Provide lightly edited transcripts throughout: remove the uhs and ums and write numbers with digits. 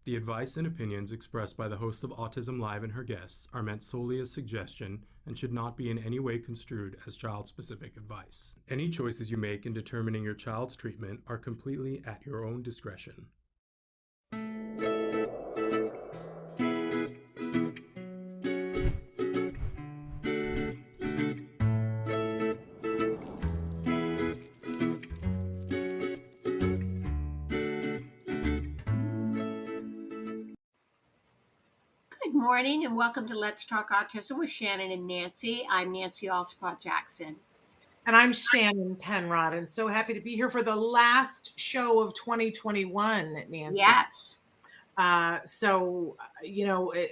The advice and opinions expressed by the host of Autism Live and her guests are meant solely as suggestion and should not be in any way construed as child-specific advice. Any choices you make in determining your child's treatment are completely at your own discretion. Good morning and welcome to Let's Talk Autism with Shannon and Nancy. I'm Nancy alspaugh-jackson. And I'm Shannon Penrod, and so happy to be here for the last show of 2021, Nancy. Yes.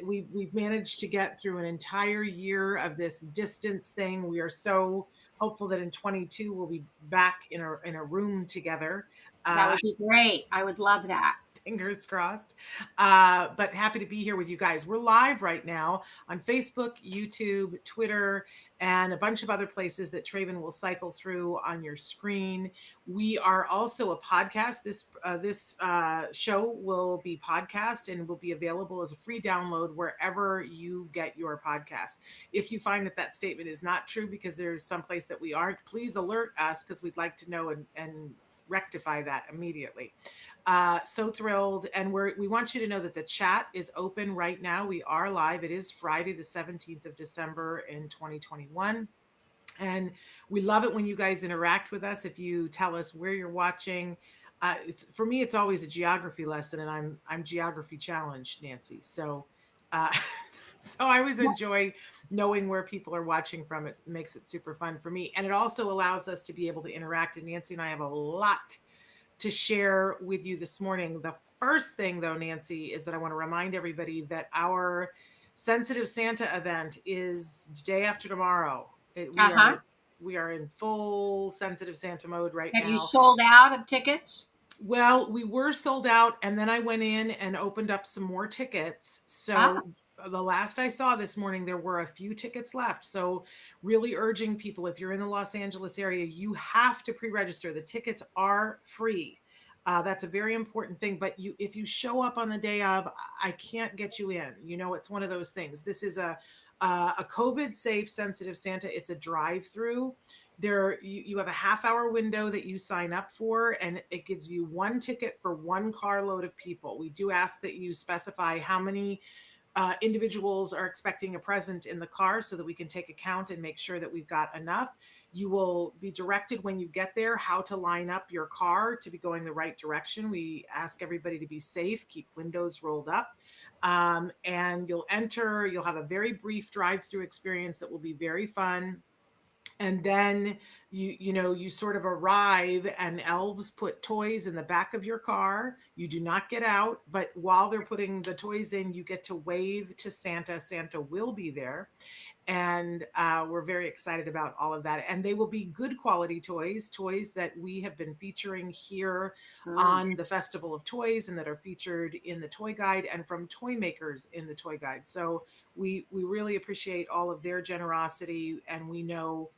We've managed to get through an entire year of this distance thing. We are so hopeful that in 22 we'll be back in a room together. That would be great. I would love that. Fingers crossed. But happy to be here with you guys. We're live right now on Facebook, YouTube, Twitter, and a bunch of other places that Traven will cycle through on your screen. We are also a podcast. This show will be podcast and will be available as a free download wherever you get your podcasts. If you find that statement is not true because there's some place that we aren't, please alert us because we'd like to know and rectify that immediately. So thrilled. And we want you to know that the chat is open right now. We are live. It is Friday, the 17th of December in 2021. And we love it when you guys interact with us. If you tell us where you're watching, for me, it's always a geography lesson, and I'm geography challenged, Nancy. So I always enjoy knowing where people are watching from. It makes it super fun for me. And it also allows us to be able to interact. And Nancy and I have a lot to share with you this morning. The first thing, though, Nancy, is that I want to remind everybody that our Sensitive Santa event is day after tomorrow. We are in full Sensitive Santa mode right now. Have you sold out of tickets? Well, we were sold out, and then I went in and opened up some more tickets. So the last I saw this morning, there were a few tickets left. So really urging people, if you're in the Los Angeles area, you have to pre-register. The tickets are free. That's a very important thing. But if you show up on the day of, I can't get you in. You know, it's one of those things. This is a COVID-safe Sensitive Santa. It's a drive-through. You have a half-hour window that you sign up for, and it gives you one ticket for one carload of people. We do ask that you specify how many individuals are expecting a present in the car so that we can take account and make sure that we've got enough. You will be directed when you get there how to line up your car to be going the right direction. We ask everybody to be safe, keep windows rolled up. And you'll have a very brief drive-through experience that will be very fun. And then you sort of arrive, and elves put toys in the back of your car. You do not get out, but while they're putting the toys in, you get to wave to Santa. Santa will be there. And we're very excited about all of that. And they will be good quality toys that we have been featuring here on the Festival of Toys, and that are featured in the toy guide and from toy makers in the toy guide. So we really appreciate all of their generosity. And we know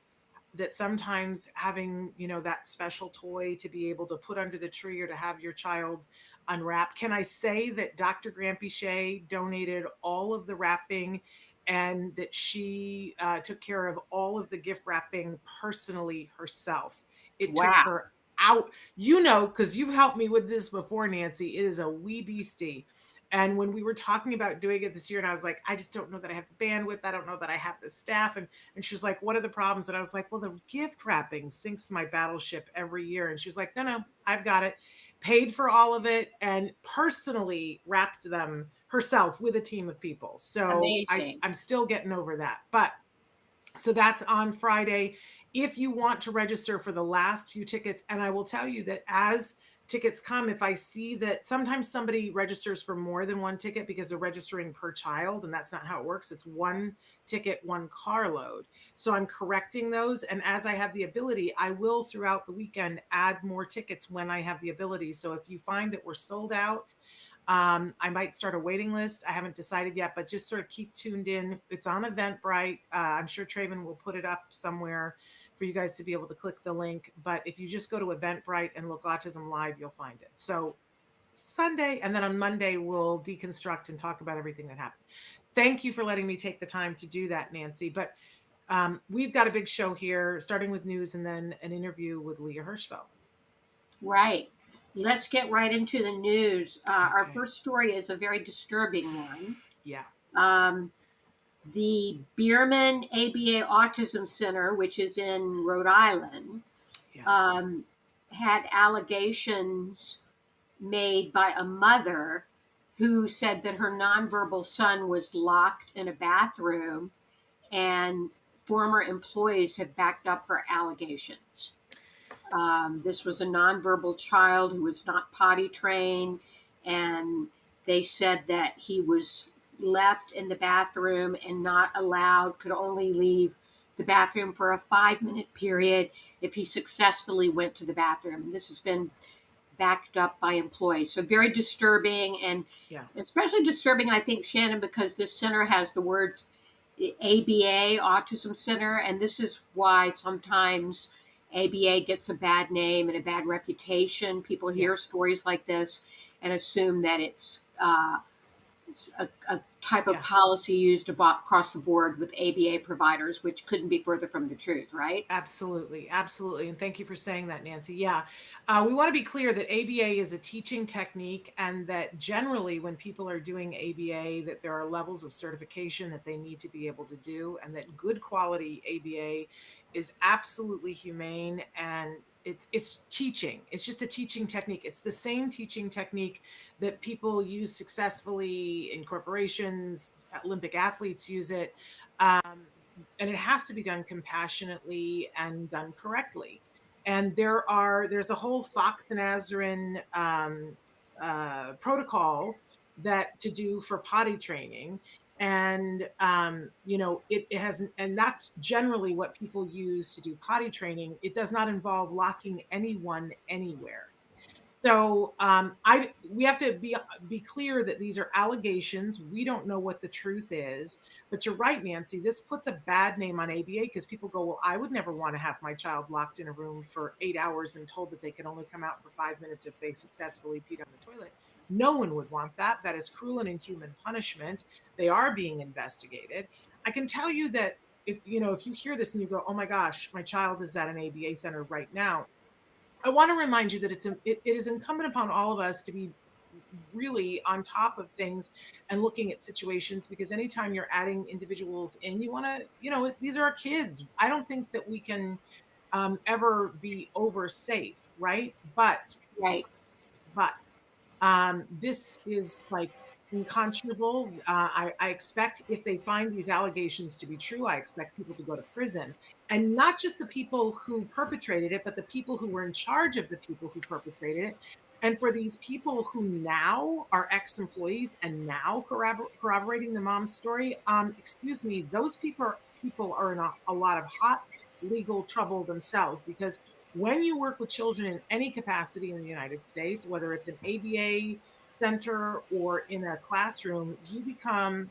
that sometimes having, that special toy to be able to put under the tree or to have your child unwrap. Can I say that Dr. Grampy Shea donated all of the wrapping, and that she took care of all of the gift wrapping personally herself? It took her out, because you've helped me with this before, Nancy. It is a wee beastie. And when we were talking about doing it this year, and I was like, I just don't know that I have the bandwidth. I don't know that I have the staff. And she was like, what are the problems? And I was like, well, the gift wrapping sinks my battleship every year. And she was like, no, I've got it. Paid for all of it and personally wrapped them herself with a team of people. So I'm still getting over that. But so that's on Friday. If you want to register for the last few tickets, and I will tell you that as tickets come, if I see that sometimes somebody registers for more than one ticket because they're registering per child, and that's not how it works. It's one ticket, one carload. So I'm correcting those. And as I have the ability, I will throughout the weekend add more tickets when I have the ability. So if you find that we're sold out, I might start a waiting list. I haven't decided yet, but just sort of keep tuned in. It's on Eventbrite. I'm sure Traven will put it up somewhere for you guys to be able to click the link. But if you just go to Eventbrite and look Autism Live, you'll find it. So Sunday. And then on Monday, we'll deconstruct and talk about everything that happened. Thank you for letting me take the time to do that, Nancy. But we've got a big show here, starting with news and then an interview with Leah Hirschfeld. Right. Let's get right into the news. Our Okay. first story is a very disturbing one. Yeah. The Bierman ABA Autism Center, which is in Rhode Island, Yeah. had allegations made by a mother who said that her nonverbal son was locked in a bathroom, and former employees have backed up her allegations. This was a nonverbal child who was not potty trained, and they said that he was left in the bathroom and not allowed, could only leave the bathroom for a 5-minute period if he successfully went to the bathroom. And this has been backed up by employees. So very disturbing, and Yeah. especially disturbing, I think, Shannon, because this center has the words ABA Autism Center, and this is why sometimes ABA gets a bad name and a bad reputation. People hear stories like this and assume that it's a type of policy used across the board with ABA providers, which couldn't be further from the truth, right? Absolutely. Absolutely. And thank you for saying that, Nancy. Yeah. We want to be clear that ABA is a teaching technique, and that generally when people are doing ABA, that there are levels of certification that they need to be able to do, and that good quality ABA is absolutely humane, and it's teaching. It's just a teaching technique. It's the same teaching technique that people use successfully in corporations. Olympic athletes use it. And it has to be done compassionately and done correctly. And there's a whole Fox and Azrin protocol that to do for potty training. And it has, and that's generally what people use to do potty training. It does not involve locking anyone anywhere. So we have to be clear that these are allegations. We don't know what the truth is. But you're right, Nancy. This puts a bad name on ABA because people go, well, I would never want to have my child locked in a room for 8 hours and told that they can only come out for 5 minutes if they successfully peed on the toilet. No one would want that. That is cruel and inhuman punishment. They are being investigated. I can tell you that if you hear this and you go, oh my gosh, my child is at an ABA center right now, I want to remind you that it is incumbent upon all of us to be really on top of things and looking at situations, because anytime you're adding individuals in, you want to, these are our kids. I don't think that we can ever be over safe, right? Right. But this is like unconscionable. I expect if they find these allegations to be true, I expect people to go to prison, and not just the people who perpetrated it, but the people who were in charge of the people who perpetrated it. And for these people who now are ex-employees and now corroborating the mom's story, excuse me, those people are in a lot of hot legal trouble themselves, because when you work with children in any capacity in the United States, whether it's an ABA center or in a classroom, you become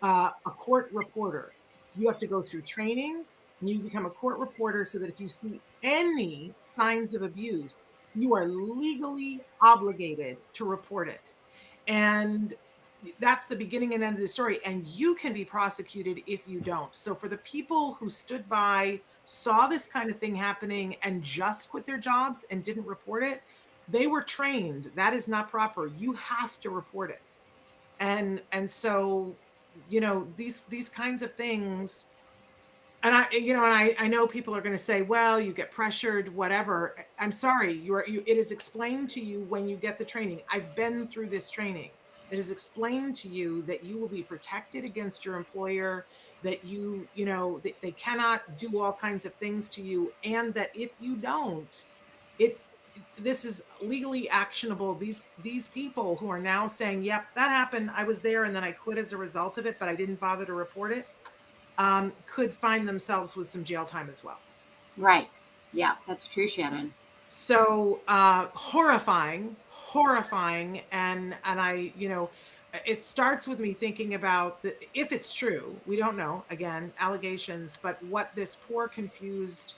a court reporter. You have to go through training, and you become a court reporter so that if you see any signs of abuse, you are legally obligated to report it. And that's the beginning and end of the story. And you can be prosecuted if you don't. So for the people who stood by, saw this kind of thing happening, and just quit their jobs and didn't report it, they were trained. That is not proper. You have to report it. And so, these kinds of things. And I know people are going to say, well, you get pressured, whatever. I'm sorry, it is explained to you when you get the training. I've been through this training. It is explained to you that you will be protected against your employer, that that they cannot do all kinds of things to you, and that if you don't, this is legally actionable. These people who are now saying, yep, that happened, I was there and then I quit as a result of it, but I didn't bother to report it, could find themselves with some jail time as well. Right. Yeah, that's true, Shannon. So horrifying. And I, it starts with me thinking about if it's true, we don't know, again, allegations, but what this poor confused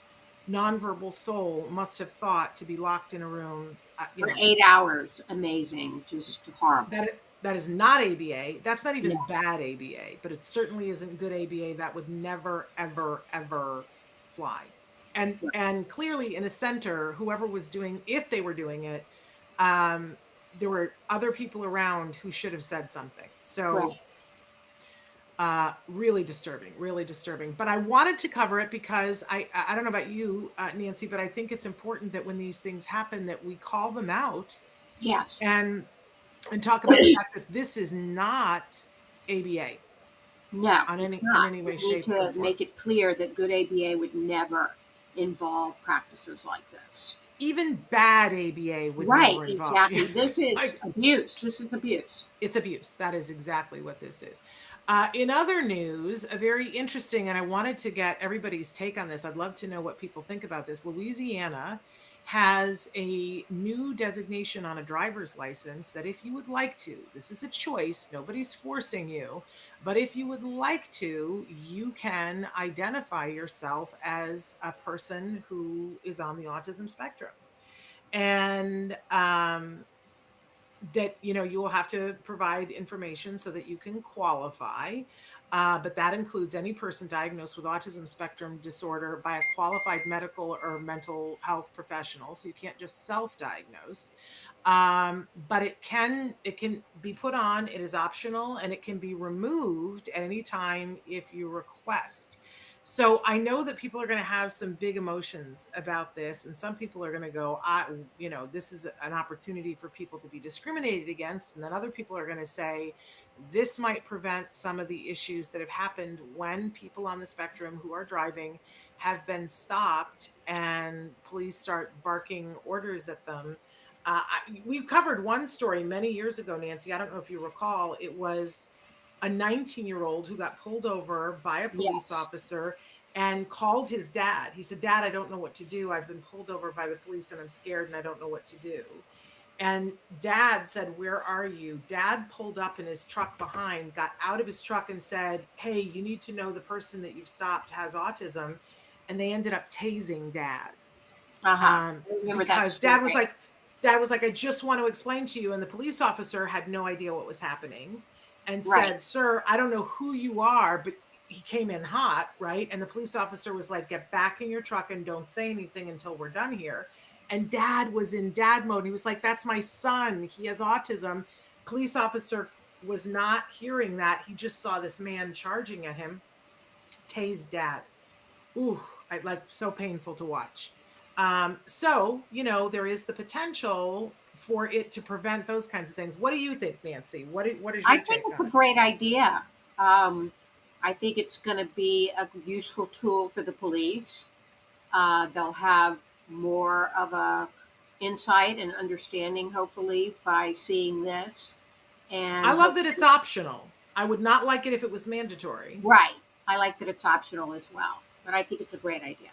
nonverbal soul must have thought to be locked in a room, For 8 hours. Amazing. Just horrible. that is not ABA. That's not even No. bad ABA, but it certainly isn't good ABA. That would never, ever, ever fly. And clearly in a center, whoever was doing, if they were doing it, there were other people around who should have said something. So really disturbing. But I wanted to cover it because I don't know about you, Nancy, but I think it's important that when these things happen that we call them out. Yes. And talk about the fact that this is not ABA. No, On it's any, not. in any way, We need shape, or to form. make it clear that good ABA would never involve practices like this. Even bad ABA would Right, never involve. exactly. This is abuse. This is abuse. It's abuse. That is exactly what this is. In other news, a very interesting, and I wanted to get everybody's take on this. I'd love to know what people think about this. Louisiana has a new designation on a driver's license that if you would like to, this is a choice, nobody's forcing you, but if you would like to, you can identify yourself as a person who is on the autism spectrum. And that, you will have to provide information so that you can qualify. But that includes any person diagnosed with autism spectrum disorder by a qualified medical or mental health professional. So you can't just self-diagnose. But it can be put on. It is optional, and it can be removed at any time if you request. So I know that people are going to have some big emotions about this, and some people are going to go, this is an opportunity for people to be discriminated against. And then other people are going to say, this might prevent some of the issues that have happened when people on the spectrum who are driving have been stopped and police start barking orders at them. We covered one story many years ago, Nancy. I don't know if you recall. It was a 19-year-old who got pulled over by a police officer and called his dad. He said, "Dad, I don't know what to do. I've been pulled over by the police and I'm scared and I don't know what to do." And Dad said, "Where are you?" Dad pulled up in his truck behind, got out of his truck and said, "Hey, you need to know the person that you've stopped has autism." And they ended up tasing Dad. I remember because that story. Dad was like, "I just want to explain to you." And the police officer had no idea what was happening and said, "Sir, I don't know who you are," but he came in hot, right? And the police officer was like, "Get back in your truck and don't say anything until we're done here." And Dad was in dad mode. He was like, "That's my son. He has autism." Police officer was not hearing that. He just saw this man charging at him. Tased Dad. Ooh, so painful to watch. So, there is the potential for it to prevent those kinds of things. What do you think, Nancy? What is your take on it? I think it's a great idea. I think it's going to be a useful tool for the police. They'll have more of a insight and understanding, hopefully, by seeing this. And I love that it's optional. I would not like it if it was mandatory. Right. I like that it's optional as well, but I think it's a great idea.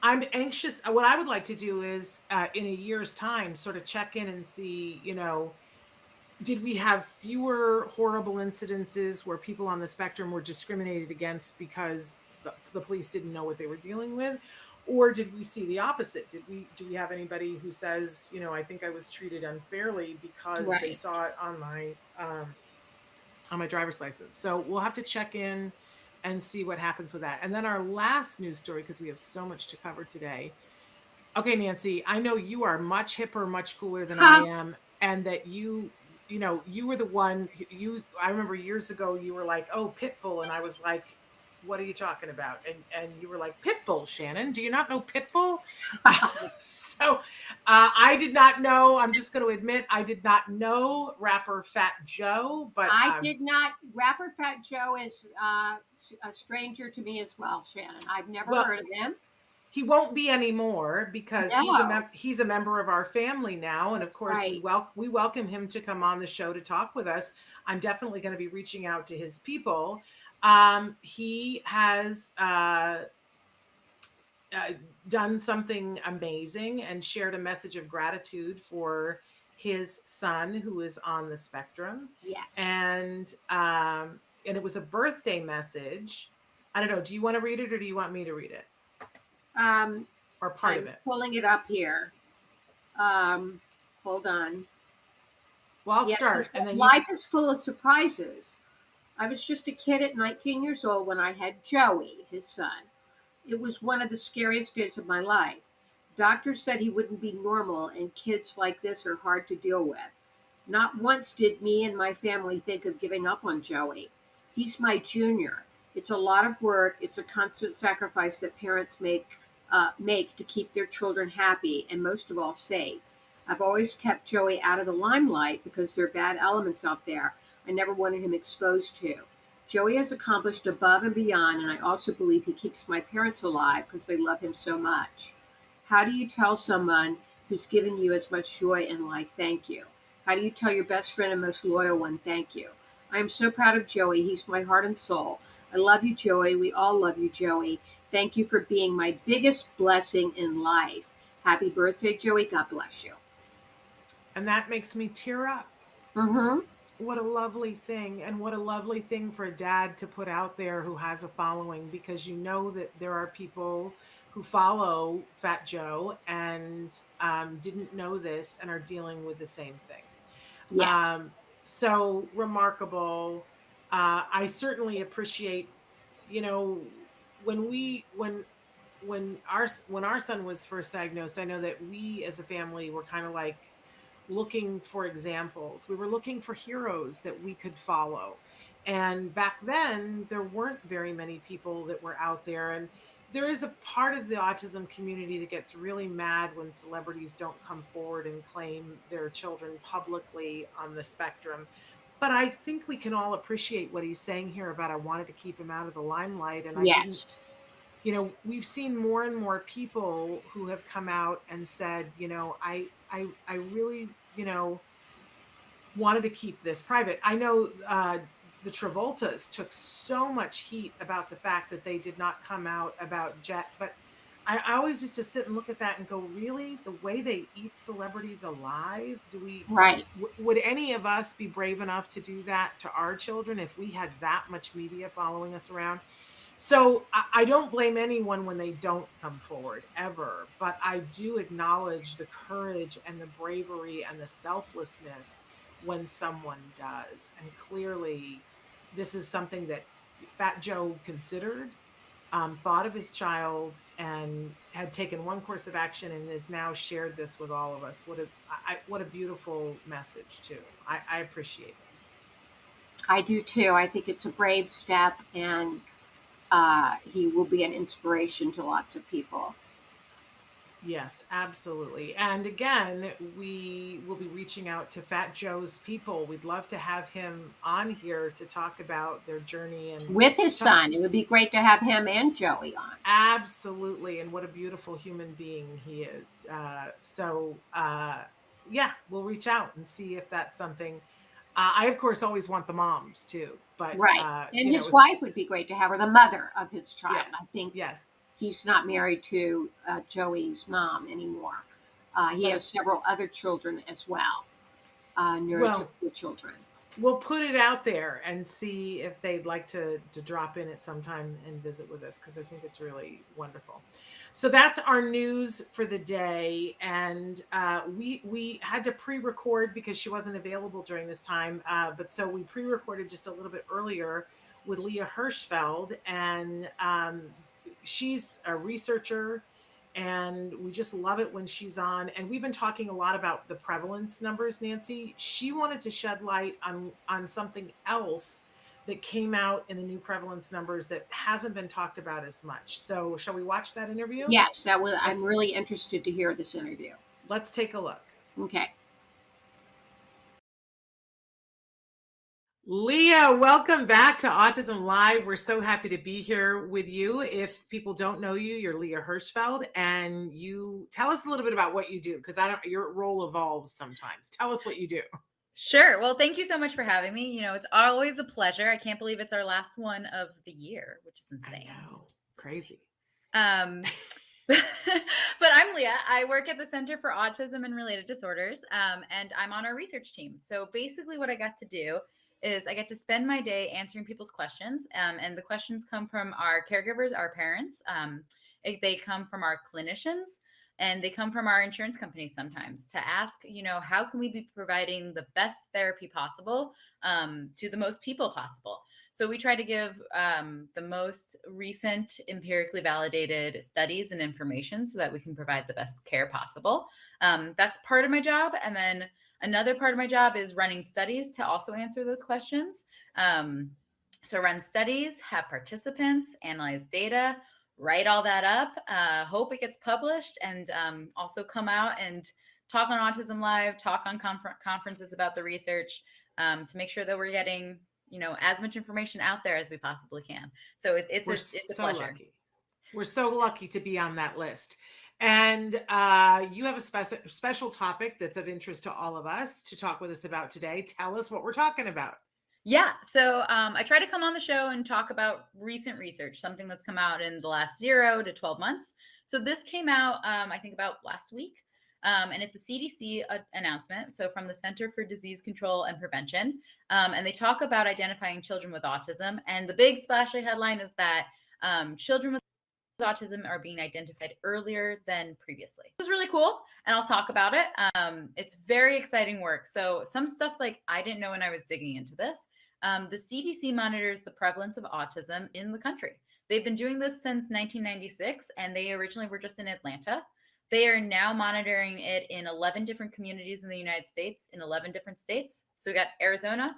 I'm anxious. What I would like to do is in a year's time, sort of check in and see, did we have fewer horrible incidences where people on the spectrum were discriminated against because the police didn't know what they were dealing with? Or did we see the opposite? Do we have anybody who says, I think I was treated unfairly because they saw it on my driver's license? So we'll have to check in and see what happens with that. And then our last news story, because we have so much to cover today. Okay, Nancy, I know you are much hipper, much cooler than I am, and that you were the one. I remember years ago you were like, "Oh, Pitbull," and I was like, "What are you talking about?" And you were like, "Pitbull, Shannon. Do you not know Pitbull?" So I did not know. I'm just going to admit I did not know rapper Fat Joe, but I did not. Rapper Fat Joe is a stranger to me as well, Shannon. I've never heard of him. He won't be anymore because he's a member of our family now, and of course we welcome him to come on the show to talk with us. I'm definitely going to be reaching out to his people. He has done something amazing and shared a message of gratitude for his son who is on the spectrum. Yes. And it was a birthday message. I don't know. Do you want to read it or do you want me to read it? or part I'm of it? pulling it up here. Hold on. Well, I'll Yes, he start, said, and then you. life is full of surprises. I was just a kid at 19 years old when I had Joey, his son. It was one of the scariest days of my life. Doctors said he wouldn't be normal, and kids like this are hard to deal with. Not once did me and my family think of giving up on Joey. He's my junior. It's a lot of work. It's a constant sacrifice that parents make to keep their children happy and most of all safe. I've always kept Joey out of the limelight because there are bad elements out there I never wanted him exposed to. Joey has accomplished above and beyond, and I also believe he keeps my parents alive because they love him so much. How do you tell someone who's given you as much joy in life, thank you? How do you tell your best friend and most loyal one, thank you? I am so proud of Joey. He's my heart and soul. I love you, Joey. We all love you, Joey. Thank you for being my biggest blessing in life. Happy birthday, Joey. God bless you. And that makes me tear up. Mm-hmm. What a lovely thing, and what a lovely thing for a dad to put out there who has a following, because you know that there are people who follow Fat Joe and didn't know this and are dealing with the same thing. Yes. So remarkable. I certainly appreciate, you know, when our son was first diagnosed, I know that we as a family were kind of like looking for examples. We were looking for heroes that we could follow. And back then, there weren't very many people that were out there. And there is a part of the autism community that gets really mad when celebrities don't come forward and claim their children publicly on the spectrum. But I think we can all appreciate what he's saying here about I wanted to keep him out of the limelight. And I didn't, Yes. we've seen more and more people who have come out and said, I really, wanted to keep this private. I know the Travoltas took so much heat about the fact that they did not come out about Jet, but I always used to sit and look at that and go, really, the way they eat celebrities alive, Right. would any of us be brave enough to do that to our children if we had that much media following us around? So I don't blame anyone when they don't come forward ever, but I do acknowledge the courage and the bravery and the selflessness when someone does. And clearly, this is something that Fat Joe considered, thought of his child, and had taken one course of action and has now shared this with all of us. What a beautiful message too. I appreciate it. I do too. I think it's a brave step, and he will be an inspiration to lots of people. Yes, absolutely. And again, we will be reaching out to Fat Joe's people. We'd love to have him on here to talk about their journey and With his son, it would be great to have him and Joey on. absolutely. And what a beautiful human being he is. Yeah, we'll reach out and see if that's something. I, of course, always want the moms too, but, Right. And his if, wife would be great to have her, the mother of his child. I yes, think yes. he's not married to Joey's mom anymore. He But has several other children as well, well, neurotypical children. we'll put it out there and see if they'd like to drop in at some time and visit with us, because I think it's really wonderful. So that's our news for the day, and we had to pre-record because she wasn't available during this time. But so we pre-recorded just a little bit earlier with Leah Hirschfeld, and she's a researcher, and we just love it when she's on. And we've been talking a lot about the prevalence numbers, Nancy. She wanted to shed light on something else that came out in the new prevalence numbers that hasn't been talked about as much. So shall we watch that interview? Yes, I'm really interested to hear this interview. Let's take a look. Okay. Leah, welcome back to Autism Live. We're so happy to be here with you. If people don't know you, you're Leah Hirschfeld, and you tell us a little bit about what you do, because your role evolves sometimes. Tell us what you do. Sure. Well, thank you so much for having me. It's always a pleasure. I can't believe it's our last one of the year, which is insane. I know. Crazy. But I'm Leah. I work at the Center for Autism and Related Disorders, and I'm on our research team. So basically what I got to do is I get to spend my day answering people's questions, and the questions come from our caregivers, our parents, They come from our clinicians, and they come from our insurance companies sometimes to ask, how can we be providing the best therapy possible to the most people possible? So we try to give the most recent empirically validated studies and information so that we can provide the best care possible. That's part of my job. And then another part of my job is running studies to also answer those questions. So run studies, have participants, analyze data, write all that up, hope it gets published, and also come out and talk on Autism Live, talk on conferences about the research to make sure that we're getting as much information out there as we possibly can. So it's a pleasure. Lucky. We're so lucky to be on that list. And you have a special topic that's of interest to all of us to talk with us about today. Tell us what we're talking about. Yeah. So I try to come on the show and talk about recent research, something that's come out in the last 0 to 12 months. So this came out, I think, about last week. And it's a CDC announcement. So from the Center for Disease Control and Prevention. And they talk about identifying children with autism. And the big splashy headline is that children with autism are being identified earlier than previously. This is really cool, and I'll talk about it. It's very exciting work. So some stuff like I didn't know when I was digging into this. The CDC monitors the prevalence of autism in the country. They've been doing this since 1996, and they originally were just in Atlanta. They are now monitoring it in 11 different communities in the United States, in 11 different states. So we got Arizona,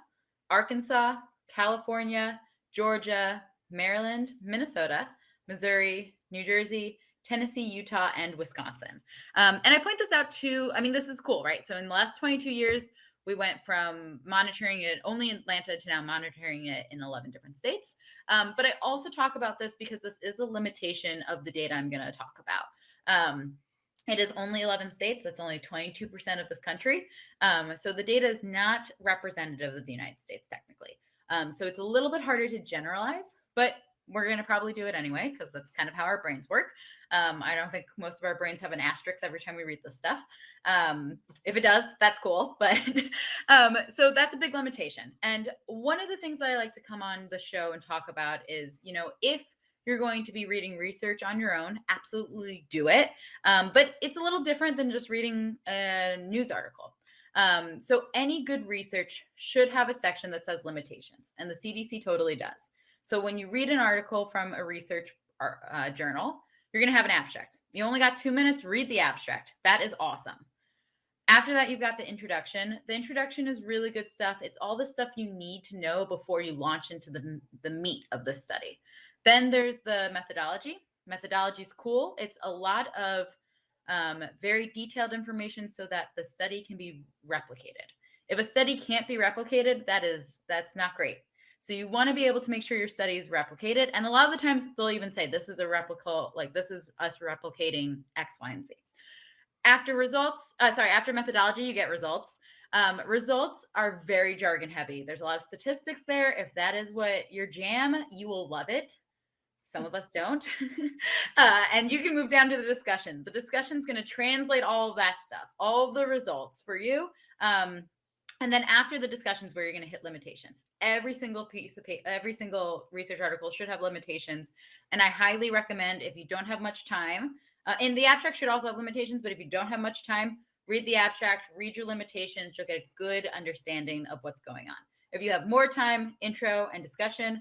Arkansas, California, Georgia, Maryland, Minnesota, Missouri, New Jersey, Tennessee, Utah, and Wisconsin. And I point this out too. I mean, this is cool, right? So in the last 22 years, we went from monitoring it only in Atlanta to now monitoring it in 11 different states. But I also talk about this because this is a limitation of the data I'm going to talk about. It is only 11 states. That's only 22% of this country. So the data is not representative of the United States, technically. So it's a little bit harder to generalize, but we're going to probably do it anyway, because that's kind of how our brains work. I don't think most of our brains have an asterisk every time we read this stuff. If it does, that's cool. But so that's a big limitation. And one of the things that I like to come on the show and talk about is, if you're going to be reading research on your own, absolutely do it. But it's a little different than just reading a news article. So any good research should have a section that says limitations, and the CDC totally does. So when you read an article from a research journal, you're going to have an abstract. You only got 2 minutes, read the abstract. That is awesome. After that, you've got the introduction. The introduction is really good stuff. It's all the stuff you need to know before you launch into the meat of the study. Then there's the methodology. Methodology is cool. It's a lot of very detailed information so that the study can be replicated. If a study can't be replicated, that's not great. So you want to be able to make sure your study is replicated. And a lot of the times they'll even say, this is a replica, like this is us replicating X, Y, and Z. After methodology, you get results. Results are very jargon heavy. There's a lot of statistics there. If that is what your jam, you will love it. Some of us don't. And you can move down to the discussion. The discussion is going to translate all of that stuff, all of the results for you. And then after the discussions where you're going to hit limitations. Every single every single research article should have limitations. And I highly recommend, if you don't have much time, and the abstract should also have limitations, but if you don't have much time, read the abstract, read your limitations. You'll get a good understanding of what's going on. If you have more time, intro and discussion.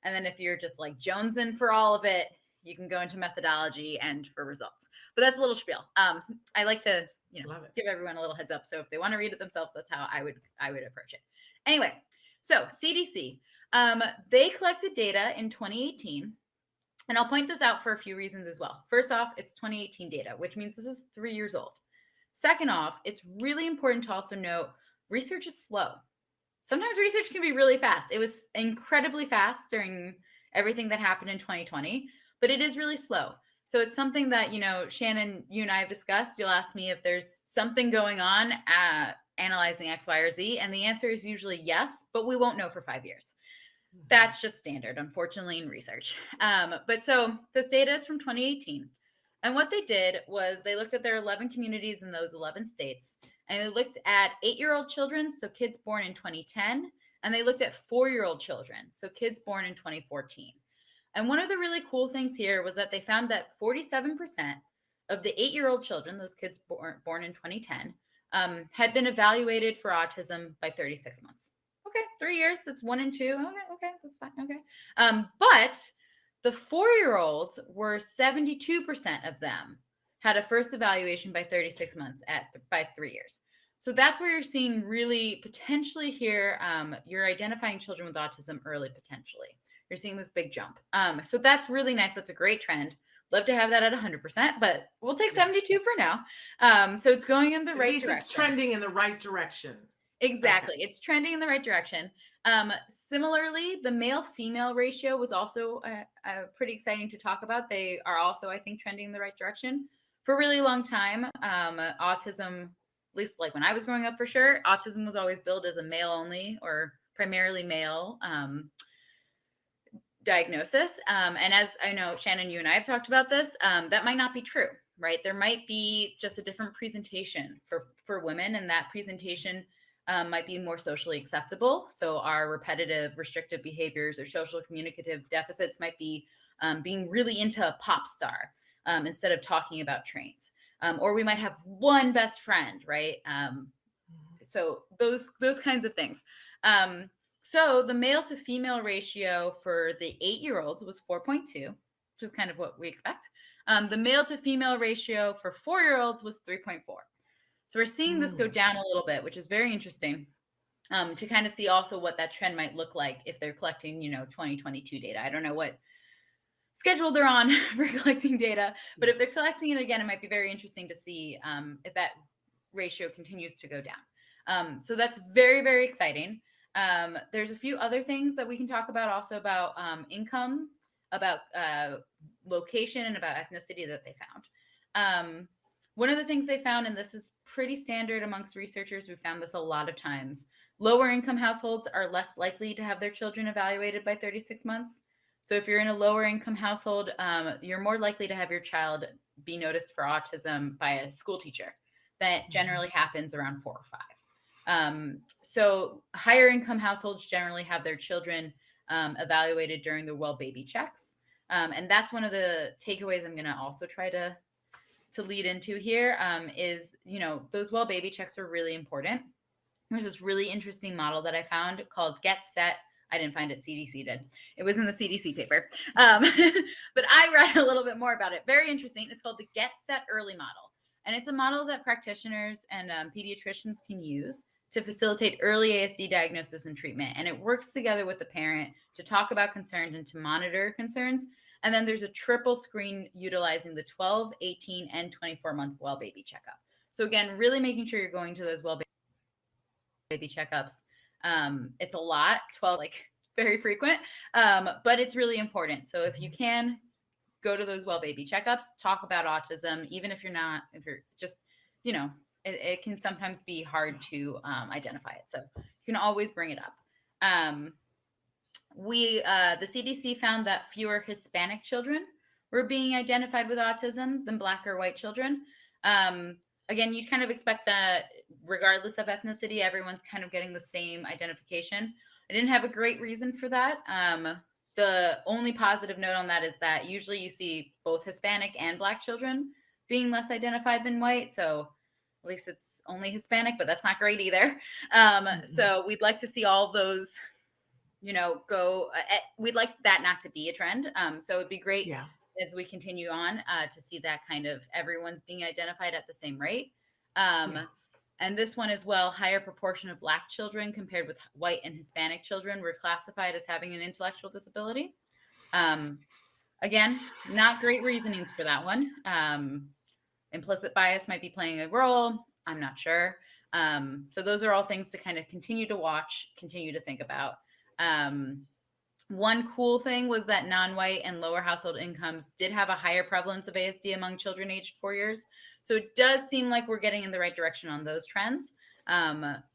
And then if you're just like jonesing for all of it, you can go into methodology and for results. But that's a little spiel. I like to give everyone a little heads up. So if they want to read it themselves, that's how I would approach it. Anyway, so CDC, they collected data in 2018. And I'll point this out for a few reasons as well. First off, it's 2018 data, which means this is 3 years old. Second off, it's really important to also note research is slow. Sometimes research can be really fast. It was incredibly fast during everything that happened in 2020, but it is really slow. So it's something that, Shannon, you and I have discussed. You'll ask me if there's something going on analyzing X, Y, or Z. And the answer is usually yes, but we won't know for 5 years. That's just standard, unfortunately, in research. But so this data is from 2018. And what they did was they looked at their 11 communities in those 11 states. And they looked at 8-year-old children, so kids born in 2010. And they looked at 4-year-old children, so kids born in 2014. And one of the really cool things here was that they found that 47% of the 8-year-old children, those kids born in 2010, had been evaluated for autism by 36 months. Okay, 3 years, that's 1 and 2. Okay, that's fine. Okay. But the 4-year-olds were 72% of them had a first evaluation by 36 months by 3 years. So that's where you're seeing really potentially here, you're identifying children with autism early potentially. You're seeing this big jump. So that's really nice. That's a great trend. Love to have that at 100%, but we'll take 72 for now. So it's going in the right direction. It's trending in the right direction. Exactly. Okay. It's trending in the right direction. Similarly, the male-female ratio was also pretty exciting to talk about. They are also, I think, trending in the right direction. For a really long time, autism, at least like when I was growing up for sure, autism was always billed as a male-only or primarily male diagnosis. And as I know, Shannon, you and I have talked about this, that might not be true, right? There might be just a different presentation for women, and that presentation might be more socially acceptable. So our repetitive restrictive behaviors or social communicative deficits might be being really into a pop star instead of talking about trains. Or we might have one best friend, right? So those kinds of things. So the male to female ratio for the 8-year-olds was 4.2, which is kind of what we expect. The male to female ratio for 4-year-olds was 3.4. So we're seeing this go down a little bit, which is very interesting to kind of see also what that trend might look like if they're collecting, 2022 data. I don't know what schedule they're on for collecting data, but if they're collecting it again, it might be very interesting to see if that ratio continues to go down. So that's very, very exciting. There's a few other things that we can talk about also about income, about location, and about ethnicity that they found. One of the things they found, and this is pretty standard amongst researchers, we found this a lot of times, lower income households are less likely to have their children evaluated by 36 months. So if you're in a lower income household, you're more likely to have your child be noticed for autism by a school teacher. That generally happens around 4 or 5. So higher income households generally have their children evaluated during the well baby checks. And that's one of the takeaways I'm going to also try to lead into here is, those well baby checks are really important. There's this really interesting model that I found called Get Set. I didn't find it, CDC did. It was in the CDC paper. But I read a little bit more about it. Very interesting. It's called the Get Set Early model. And it's a model that practitioners and pediatricians can use to facilitate early ASD diagnosis and treatment. And it works together with the parent to talk about concerns and to monitor concerns. And then there's a triple screen utilizing the 12, 18, and 24-month well baby checkup. So again, really making sure you're going to those well baby checkups. It's a lot, 12, very frequent, but it's really important. So if you can go to those well baby checkups, talk about autism, even if you're just, it can sometimes be hard to identify it. So you can always bring it up. The CDC found that fewer Hispanic children were being identified with autism than Black or white children. Again, you'd kind of expect that regardless of ethnicity, everyone's kind of getting the same identification. I didn't have a great reason for that. The only positive note on that is that usually you see both Hispanic and Black children being less identified than white. So at least it's only Hispanic, but that's not great either. So we'd like to see all those, go. We'd like that not to be a trend. So it'd be great as we continue on to see that kind of everyone's being identified at the same rate. And this one as well, higher proportion of Black children compared with white and Hispanic children were classified as having an intellectual disability. Again, not great reasonings for that one. Implicit bias might be playing a role. I'm not sure. So those are all things to kind of continue to watch, continue to think about. One cool thing was that non-white and lower household incomes did have a higher prevalence of ASD among children aged 4 years. So it does seem like we're getting in the right direction on those trends,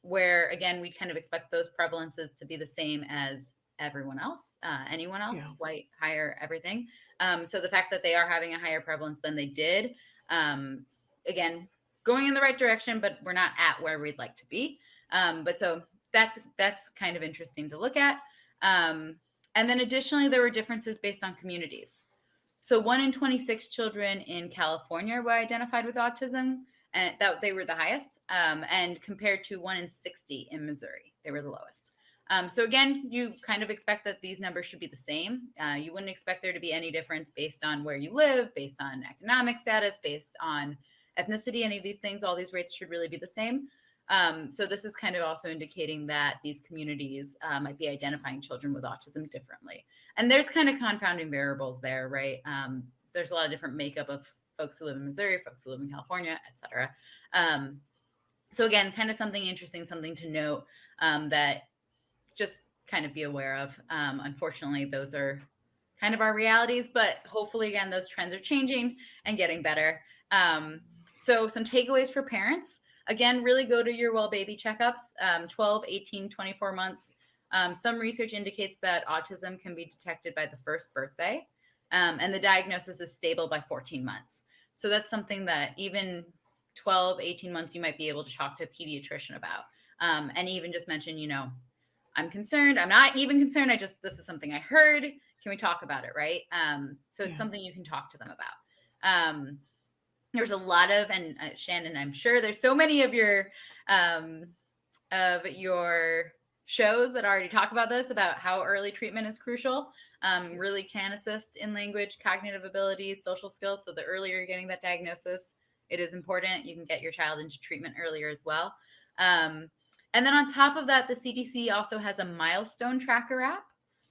where, again, we kind of expect those prevalences to be the same as everyone else, anyone else, white, higher, everything. So the fact that they are having a higher prevalence than they did, again, going in the right direction, but we're not at where we'd like to be. But so that's kind of interesting to look at. And then additionally, there were differences based on communities. So 1 in 26 children in California were identified with autism, and that they were the highest, and compared to 1 in 60 in Missouri, they were the lowest. So again, you kind of expect that these numbers should be the same. You wouldn't expect there to be any difference based on where you live, based on economic status, based on ethnicity, any of these things. All these rates should really be the same. So this is kind of also indicating that these communities might be identifying children with autism differently. And there's kind of confounding variables there, right? There's a lot of different makeup of folks who live in Missouri, folks who live in California, et cetera. So again, kind of something interesting, something to note that just kind of be aware of. Unfortunately, those are kind of our realities, but hopefully, again, those trends are changing and getting better. So some takeaways for parents. Again, really go to your well baby checkups, 12, 18, 24 months. Some research indicates that autism can be detected by the first birthday, and the diagnosis is stable by 14 months. So that's something that even 12, 18 months, you might be able to talk to a pediatrician about. And even just mention, I'm concerned. I'm not even concerned. This is something I heard. Can we talk about it? Right. So it's something you can talk to them about. There's a lot of, and Shannon, I'm sure there's so many of your shows that already talk about this, about how early treatment is crucial, really can assist in language, cognitive abilities, social skills. So the earlier you're getting that diagnosis, it is important. You can get your child into treatment earlier as well. And then on top of that, the CDC also has a milestone tracker app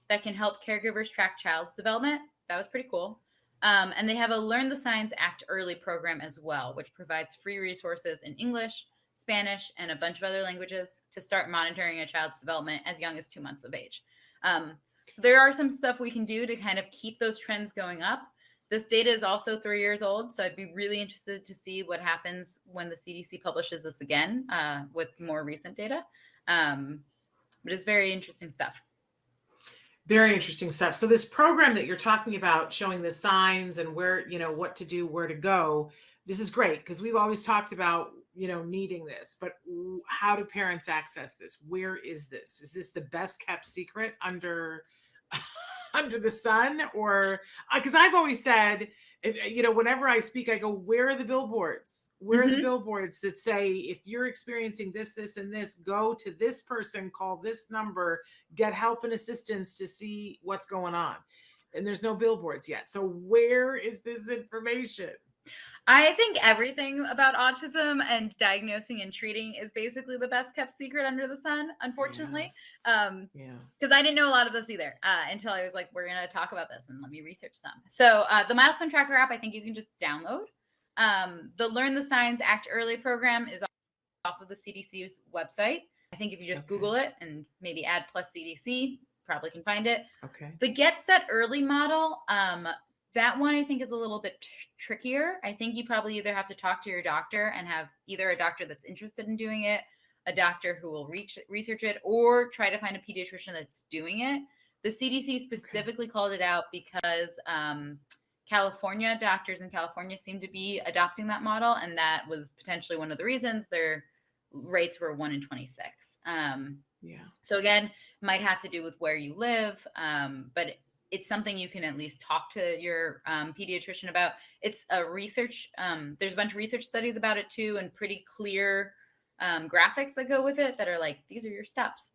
that can help caregivers track child's development. That was pretty cool. And they have a Learn the Signs Act Early program as well, which provides free resources in English, Spanish, and a bunch of other languages to start monitoring a child's development as young as 2 months of age. So there are some stuff we can do to kind of keep those trends going up. This data is also 3 years old, so I'd be really interested to see what happens when the CDC publishes this again with more recent data. But it's very interesting stuff. Very interesting stuff. So this program that you're talking about, showing the signs and where, what to do, where to go, this is great because we've always talked about, needing this, but how do parents access this? Where is this? Is this the best kept secret under the sun? Or because I've always said, whenever I speak, I go, where are the billboards? Where are the billboards that say, if you're experiencing this, this, and this, go to this person, call this number, get help and assistance to see what's going on? And there's no billboards yet. So where is this information? I think everything about autism and diagnosing and treating is basically the best kept secret under the sun, unfortunately. Because I didn't know a lot of this either until I was like, we're going to talk about this and let me research some. So the Milestone Tracker app, I think you can just download. The Learn the Signs Act Early program is off of the CDC's website. I think if you just Google it and maybe add plus CDC, probably can find it. Okay. The Get Set Early model, that one I think is a little bit trickier. I think you probably either have to talk to your doctor and have either a doctor that's interested in doing it, a doctor who will research it, or try to find a pediatrician that's doing it. The CDC specifically called it out because California doctors in California seem to be adopting that model, and that was potentially one of the reasons their rates were 1 in 26. So again, might have to do with where you live, but it's something you can at least talk to your pediatrician about. It's a research, there's a bunch of research studies about it too, and pretty clear graphics that go with it that are like, these are your steps.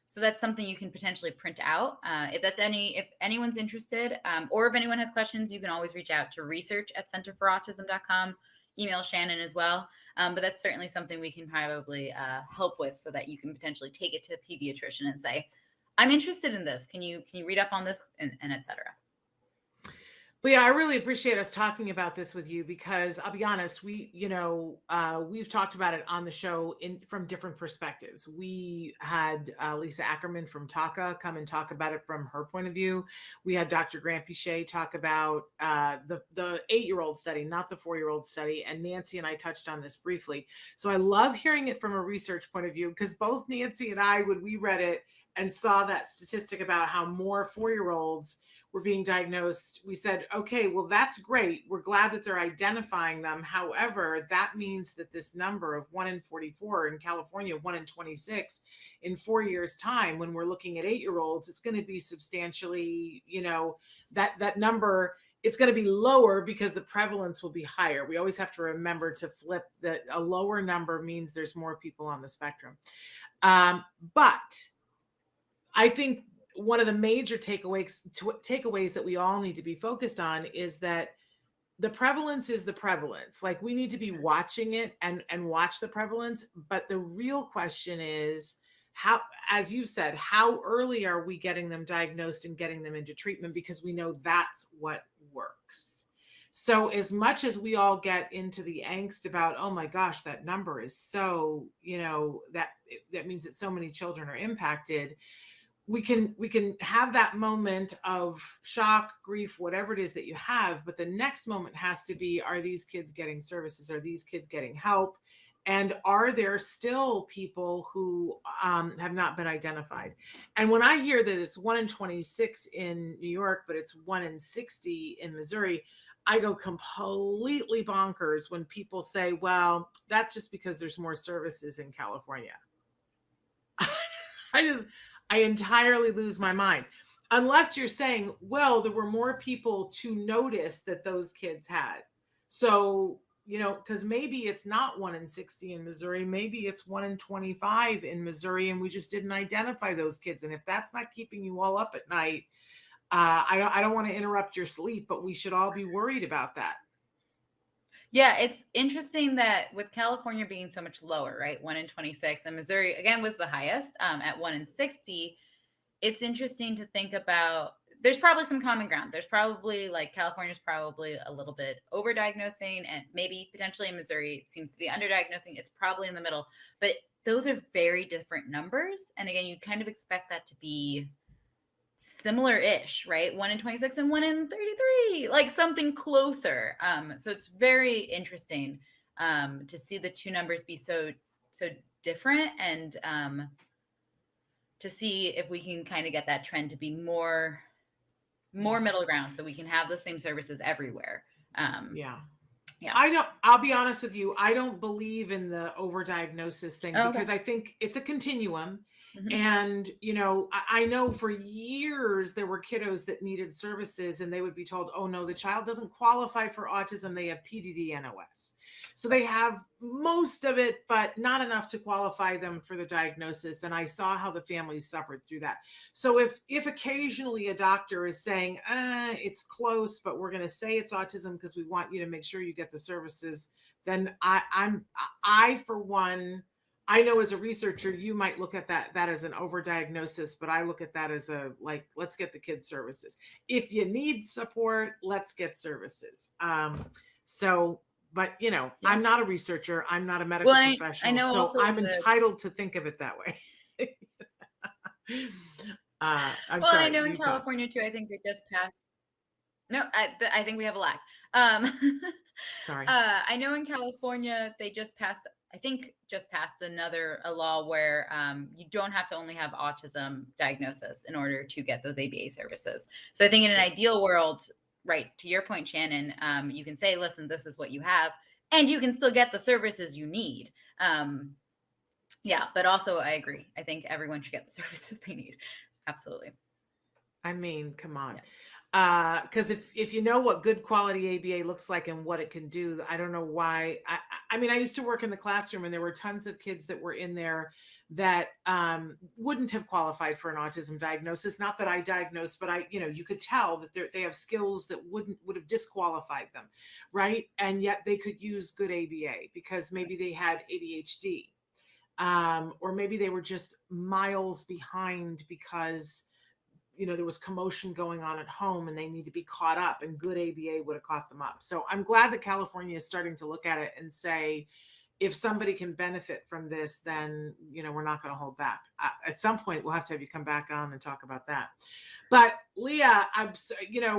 So that's something you can potentially print out. If anyone's interested, or if anyone has questions, you can always reach out to research@centerforautism.com, email Shannon as well. But that's certainly something we can probably help with so that you can potentially take it to a pediatrician and say, I'm interested in this. Can you read up on this and et cetera? Leah, I really appreciate us talking about this with you because I'll be honest, we've talked about it on the show from different perspectives. We had Lisa Ackerman from TACA come and talk about it from her point of view. We had Dr. Grant Pichet talk about the 8-year-old study, not the 4-year-old study. And Nancy and I touched on this briefly. So I love hearing it from a research point of view because both Nancy and I, when we read it and saw that statistic about how more 4-year-olds were being diagnosed, we said, okay, well, that's great. We're glad that they're identifying them. However, that means that this number of 1 in 44 in California, 1 in 26 in 4 years' time, when we're looking at 8-year-olds, it's going to be substantially, that number, it's going to be lower because the prevalence will be higher. We always have to remember to flip that a lower number means there's more people on the spectrum. But I think one of the major takeaways that we all need to be focused on is that the prevalence is the prevalence. Like, we need to be watching it and watch the prevalence. But the real question is, how, as you said, how early are we getting them diagnosed and getting them into treatment? Because we know that's what works. So as much as we all get into the angst about, oh my gosh, that number is so, that means that so many children are impacted. We can have that moment of shock, grief, whatever it is that you have. But the next moment has to be, are these kids getting services? Are these kids getting help? And are there still people who have not been identified? And when I hear that it's 1 in 26 in New York, but it's 1 in 60 in Missouri, I go completely bonkers when people say, well, that's just because there's more services in California. I entirely lose my mind. Unless you're saying, well, there were more people to notice that those kids had. So, because maybe it's not 1 in 60 in Missouri, maybe it's 1 in 25 in Missouri, and we just didn't identify those kids. And if that's not keeping you all up at night, I don't want to interrupt your sleep, but we should all be worried about that. Yeah, it's interesting that with California being so much lower, right? 1 in 26, and Missouri, again, was the highest at 1 in 60. It's interesting to think about, there's probably some common ground. There's probably, like, California's probably a little bit overdiagnosing, and maybe potentially in Missouri it seems to be underdiagnosing. It's probably in the middle, but those are very different numbers. And again, you kind of expect that to be similar-ish, right? 1 in 26 and 1 in 33, like something closer. So it's very interesting to see the two numbers be so different, and to see if we can kind of get that trend to be more middle ground, so we can have the same services everywhere. Yeah. Yeah. I'll be honest with you. I don't believe in the overdiagnosis thing, because I think it's a continuum. Mm-hmm. And, I know for years there were kiddos that needed services, and they would be told, oh no, the child doesn't qualify for autism. They have PDD-NOS. So they have most of it, but not enough to qualify them for the diagnosis. And I saw how the families suffered through that. So if occasionally a doctor is saying, it's close, but we're going to say it's autism because we want you to make sure you get the services, then I for one, I know as a researcher, you might look at that as an overdiagnosis, but I look at that as let's get the kids services. If you need support, let's get services. But yeah. I'm not a researcher. I'm not a medical professional. I know, so I'm entitled to think of it that way. I'm sorry. I know in California too, I think they just passed. No, I think we have a lag. Sorry. I know in California, they just passed a law where you don't have to only have autism diagnosis in order to get those ABA services. So I think in an ideal world, right, to your point, Shannon, you can say, listen, this is what you have, and you can still get the services you need. Yeah, but also I agree. I think everyone should get the services they need. Absolutely. I mean, come on. Yeah. Because if you know what good quality ABA looks like and what it can do, I don't know why. I mean, I used to work in the classroom, and there were tons of kids that were in there that wouldn't have qualified for an autism diagnosis. Not that I diagnosed, but you could tell that they have skills that would have disqualified them, right? And yet they could use good ABA because maybe they had ADHD, or maybe they were just miles behind because there was commotion going on at home and they need to be caught up, and good ABA would have caught them up. So I'm glad that California is starting to look at it and say, if somebody can benefit from this, then, we're not going to hold back. At some point, we'll have to have you come back on and talk about that. But Leah,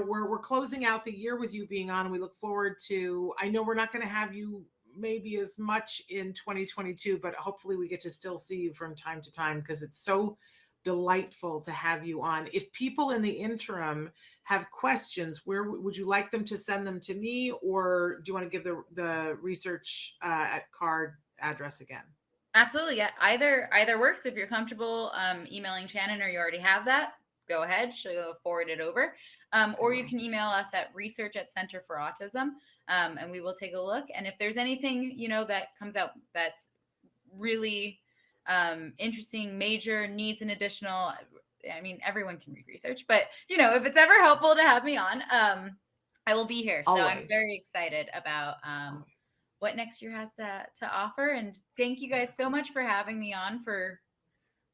we're closing out the year with you being on, and we look forward to, I know we're not going to have you maybe as much in 2022, but hopefully we get to still see you from time to time, because it's so delightful to have you on. If people in the interim have questions, where would you like them to send them to me, or do you want to give the research at card address again? Absolutely. Yeah. Either works. If you're comfortable emailing Shannon, or you already have that, go ahead. She'll forward it over. Or you can email us at research@Center for Autism, and we will take a look. And if there's anything, that comes out that's really interesting, major, needs an additional, I mean, everyone can read research, but if it's ever helpful to have me on, I will be here. So Always. I'm very excited about what next year has to offer. And thank you guys so much for having me on for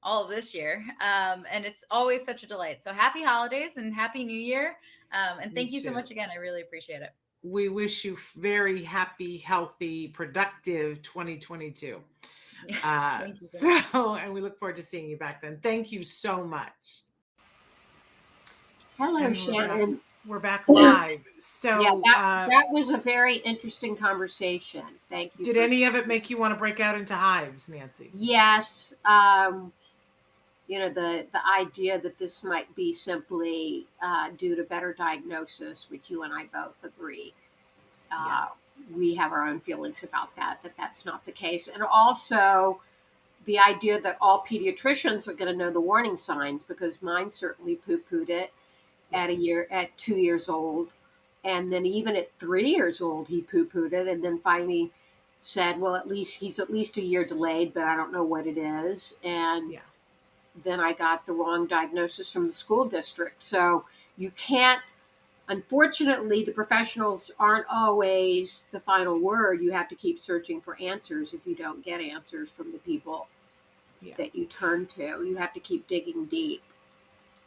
all of this year. And it's always such a delight. So happy holidays and happy new year. And thank you so much again. I really appreciate it. We wish you very happy, healthy, productive 2022. Thank you. And we look forward to seeing you back then. Thank you so much. Hello, Shannon. We're back live. So yeah, that was a very interesting conversation. Thank you. Did any of it make you want to break out into hives, Nancy? Yes. The idea that this might be simply due to better diagnosis, which you and I both agree. We have our own feelings about that's not the case. And also the idea that all pediatricians are going to know the warning signs, because mine certainly poo-pooed it at 2 years old. And then even at 3 years old, he poo-pooed it, and then finally said, well, he's at least a year delayed, but I don't know what it is. And then I got the wrong diagnosis from the school district. So you can't, unfortunately, the professionals aren't always the final word. You have to keep searching for answers if you don't get answers from the people that you turn to. You have to keep digging deep.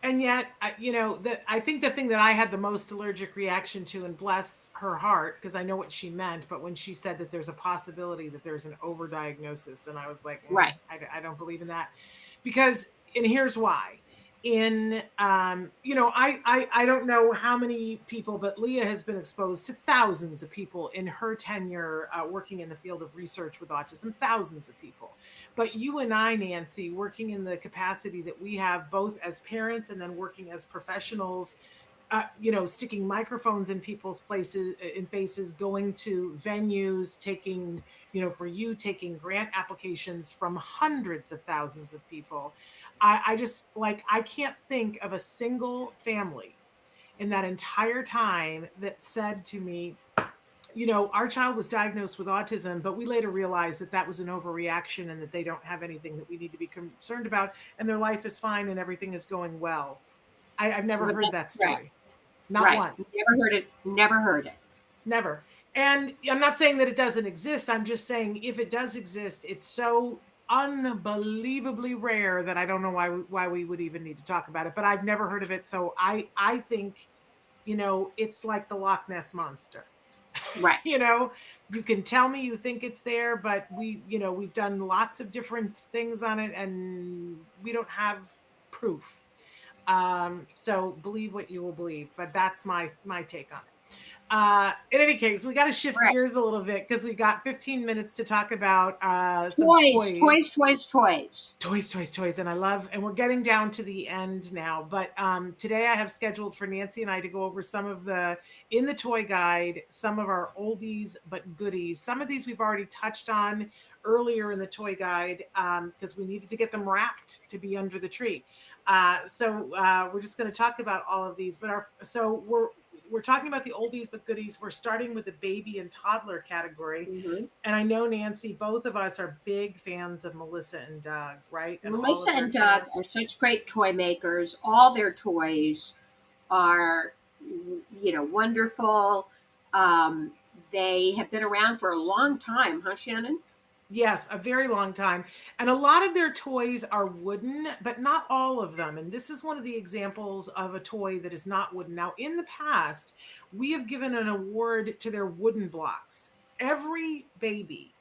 And yet, I think the thing that I had the most allergic reaction to, and bless her heart, because I know what she meant, but when she said that there's a possibility that there's an overdiagnosis, and I was like, right, I don't believe in that. Because, and here's why. I don't know how many people, but Leah has been exposed to thousands of people in her tenure working in the field of research with autism, thousands of people. But you and I, Nancy, working in the capacity that we have, both as parents and then working as professionals, sticking microphones in people's faces, going to venues, taking grant applications from hundreds of thousands of people. I can't think of a single family in that entire time that said to me, our child was diagnosed with autism, but we later realized that was an overreaction and that they don't have anything that we need to be concerned about, and their life is fine and everything is going well. I've never heard that story. Right. Not once. Never heard it. Never. And I'm not saying that it doesn't exist. I'm just saying if it does exist, it's so unbelievably rare that I don't know why we would even need to talk about it. But I've never heard of it. So I think, it's like the Loch Ness Monster. Right. You can tell me you think it's there, but we've done lots of different things on it and we don't have proof. So believe what you will believe, but that's my take on it. In any case, we got to shift gears a little bit because we got 15 minutes to talk about some toys. And we're getting down to the end now. But today I have scheduled for Nancy and I to go over some of in the toy guide, some of our oldies but goodies. Some of these we've already touched on earlier in the toy guide because we needed to get them wrapped to be under the tree. So we're just going to talk about all of these. But we're talking about the oldies but goodies. We're starting with the baby and toddler category. Mm-hmm. And I know, Nancy, both of us are big fans of Melissa and Doug, right? And Melissa and Doug are such great toy makers. All their toys are, wonderful. They have been around for a long time, huh, Shannon? Yes, a very long time. And a lot of their toys are wooden, but not all of them. And this is one of the examples of a toy that is not wooden. Now, in the past, we have given an award to their wooden blocks. Every baby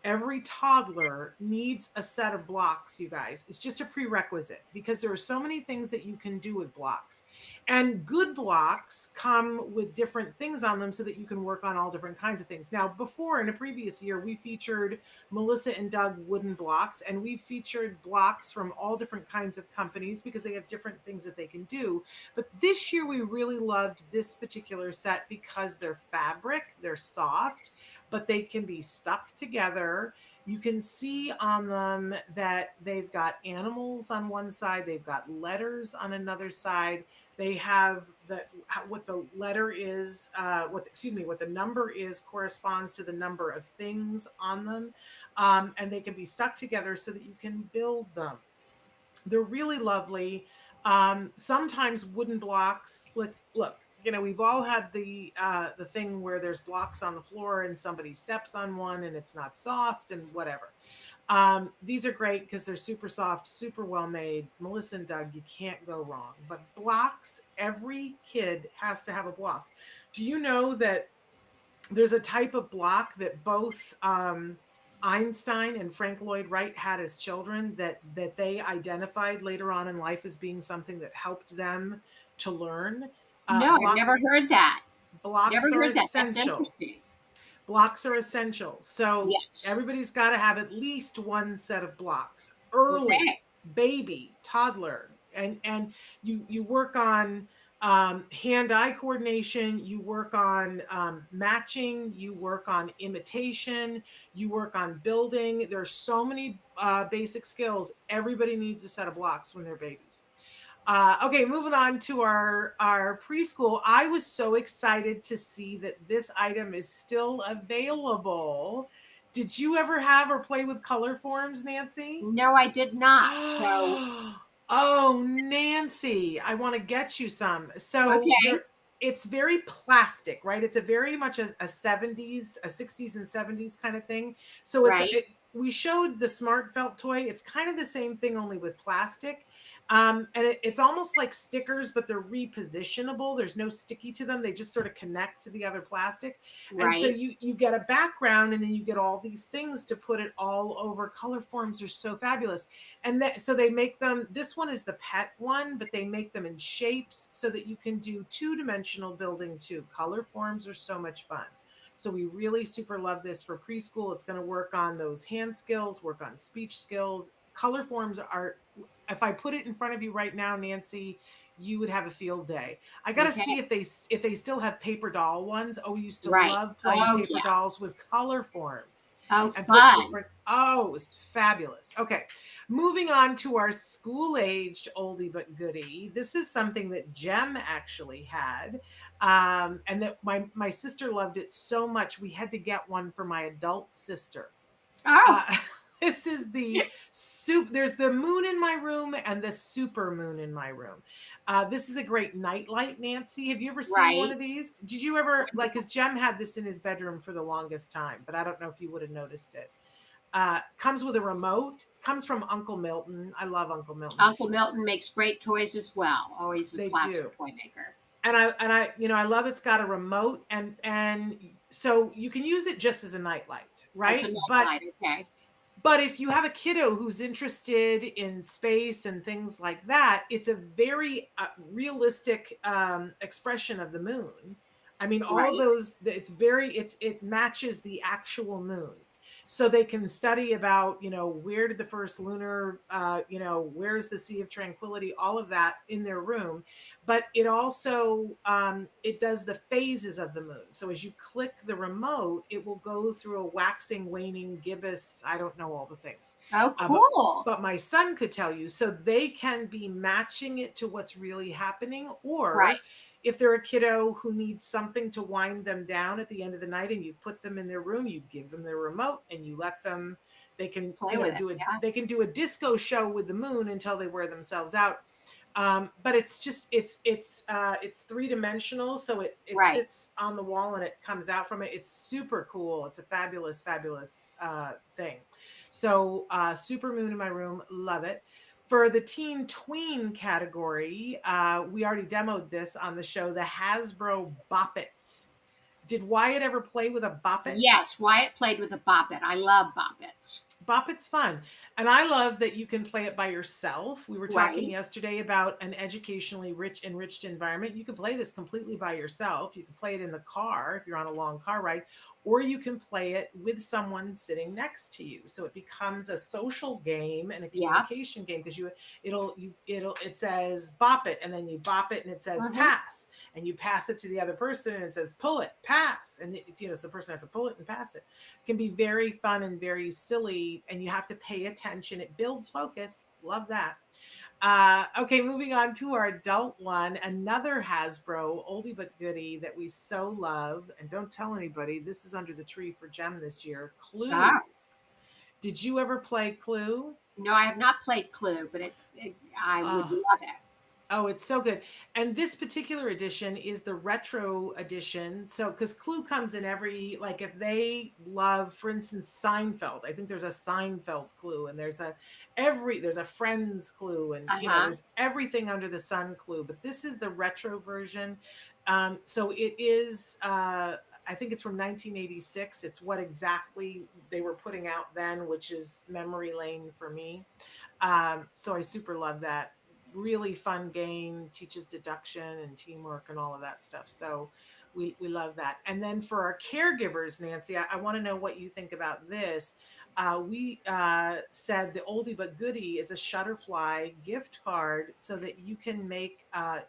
every toddler needs a set of blocks, you guys. It's just a prerequisite because there are so many things that you can do with blocks. And good blocks come with different things on them so that you can work on all different kinds of things. Now, before in a previous year, we featured Melissa and Doug wooden blocks, and we featured blocks from all different kinds of companies because they have different things that they can do. But this year, we really loved this particular set because they're fabric, they're soft, but they can be stuck together. You can see on them that they've got animals on one side, they've got letters on another side. They have what the letter is, what the number is corresponds to the number of things on them, and they can be stuck together so that you can build them. They're really lovely. Sometimes wooden blocks, look, we've all had the thing where there's blocks on the floor and somebody steps on one and it's not soft and whatever. These are great because they're super soft, super well made. Melissa and Doug, you can't go wrong. But blocks, every kid has to have a block. Do you know that there's a type of block that both Einstein and Frank Lloyd Wright had as children that they identified later on in life as being something that helped them to learn? No, I've never heard that. Blocks Never are heard that. That's essential. interesting. Blocks are essential. So Yes. everybody's got to have at least one set of blocks. Early, Okay. baby, toddler, and you work on hand-eye coordination, you work on matching, you work on imitation, you work on building. There's so many basic skills. Everybody needs a set of blocks when they're babies. Okay, moving on to our preschool. I was so excited to see that this item is still available. Did you ever have or play with Colorforms, Nancy? No, I did not. So Oh, Nancy, I want to get you some. So okay. it's very plastic, right? It's a very much a 70s, a 60s and 70s kind of thing. So Right. we showed the smart felt toy. It's kind of the same thing, only with plastic. And it's almost like stickers, but they're repositionable. There's no sticky to them. They just sort of connect to the other plastic. And so Right. you get a background and then you get all these things to put it all over. Colorforms are so fabulous. And so they make them, this one is the pet one, but they make them in shapes so that you can do two-dimensional building too. Colorforms are so much fun. So we really super love this for preschool. It's going to work on those hand skills, work on speech skills. Colorforms are, if I put it in front of you right now, Nancy, you would have a field day. I got to Okay. see if they still have paper doll ones. Oh, we used to Right. love playing Oh, paper yeah. dolls with Colorforms. Oh, And fun. it was fabulous. Okay, moving on to our school-aged oldie but goodie. This is something that Jem actually had, and that my sister loved it so much we had to get one for my adult sister. Oh, This is the there's the moon in my room and the super moon in my room. This is a great nightlight, Nancy. Have you ever seen one right. of these? Did you ever, like, because Jem had this in his bedroom for the longest time, but I don't know if you would have noticed it. Comes with a remote. Comes from Uncle Milton. I love Uncle Milton. Uncle Milton makes great toys as well. Always a They plaster do. toy maker. And I love it's got a remote and so you can use it just as a nightlight, right? That's a nightlight. Okay. But if you have a kiddo who's interested in space and things like that, it's a very realistic expression of the moon. I mean, all Right. of those, it matches the actual moon. So they can study about, where did the first lunar, where's the Sea of Tranquility, all of that in their room. But it also, it does the phases of the moon. So as you click the remote, it will go through a waxing, waning, gibbous, I don't know all the things. Oh, cool. But my son could tell you, so they can be matching it to what's really happening, or Right. if they're a kiddo who needs something to wind them down at the end of the night and you put them in their room, you give them their remote and you let them, they can Play with it, yeah. they can do a disco show with the moon until they wear themselves out. But it's just, it's three-dimensional. So it Right. sits on the wall and it comes out from it. It's super cool. It's a fabulous, fabulous thing. So super moon in my room. Love it. For the teen tween category, we already demoed this on the show, the Hasbro Bop It. Did Wyatt ever play with a Bop It? Yes, Wyatt played with a Bop It. I love Bop Its. Bop It's fun. And I love that you can play it by yourself. We were talking Right. yesterday about an educationally enriched environment. You can play this completely by yourself. You can play it in the car if you're on a long car ride, or you can play it with someone sitting next to you. So it becomes a social game and a Yeah. communication game, because it says bop it, and then you bop it and it says Mhm. pass, and you pass it to the other person and it says pull it, pass, and so the person has to pull it and pass it. It can be very fun and very silly, and you have to pay attention. It builds focus. Love that. Okay, moving on to our adult one, another Hasbro oldie but goodie that we so love. And don't tell anybody, this is under the tree for Gem this year. Clue. Ah. Did you ever play Clue? No, I have not played Clue, but I would love it. Oh, it's so good. And this particular edition is the retro edition. So, because Clue comes in every, like if they love, for instance, Seinfeld, I think there's a Seinfeld Clue, and there's a Friends Clue, and there's everything under the sun Clue. But this is the retro version. So it is, I think it's from 1986. It's what exactly they were putting out then, which is memory lane for me. So I super love that. Really fun game, teaches deduction and teamwork and all of that stuff. So we love that. And then for our caregivers, Nancy, I want to know what you think about this. We said the oldie but goodie is a Shutterfly gift card, so that you can make a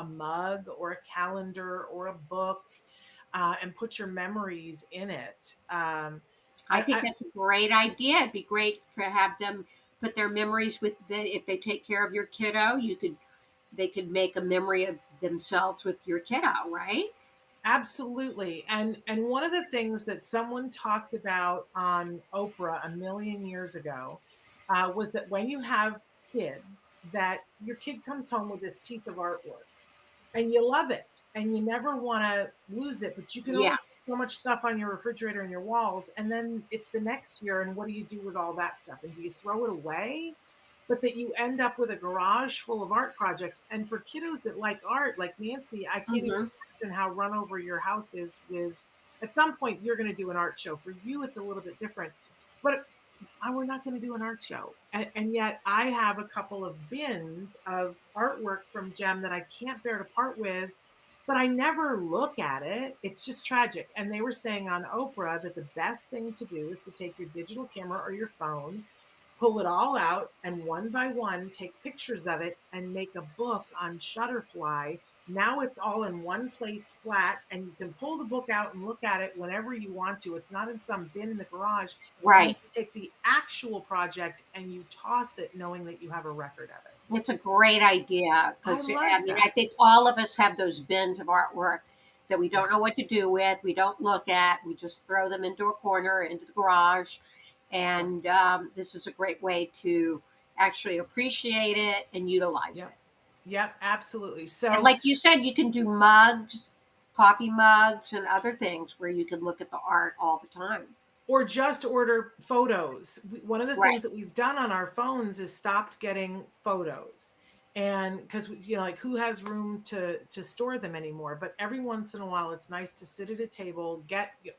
mug or a calendar or a book, and put your memories in it. I think that's a great idea. It'd be great to have them put their memories if they take care of your kiddo, they could make a memory of themselves with your kiddo, right? Absolutely. And one of the things that someone talked about on Oprah a million years ago was that when you have kids, that your kid comes home with this piece of artwork and you love it and you never want to lose it, but you can only put so much stuff on your refrigerator and your walls, and then it's the next year, and what do you do with all that stuff? And do you throw it away? But that you end up with a garage full of art projects. And for kiddos that like art, like Nancy, I can't even imagine how run over your house is with, at some point you're going to do an art show. For you, it's a little bit different, but we're not going to do an art show. And yet I have a couple of bins of artwork from Gem that I can't bear to part with, but I never look at it. It's just tragic. And they were saying on Oprah that the best thing to do is to take your digital camera or your phone, pull it all out, and one by one take pictures of it and make a book on Shutterfly. Now it's all in one place flat, and you can pull the book out and look at it whenever you want to. It's not in some bin in the garage. Right. You take the actual project and you toss it knowing that you have a record of it. It's a great idea, because I think all of us have those bins of artwork that we don't know what to do with. We don't look at. We just throw them into a corner, into the garage. And this is a great way to actually appreciate it and utilize it. Yep, absolutely. So, and like you said, you can do mugs, coffee mugs, and other things where you can look at the art all the time. Or just order photos. One of the things that we've done on our phones is stopped getting photos. And because, like, who has room to store them anymore? But every once in a while, it's nice to sit at a table,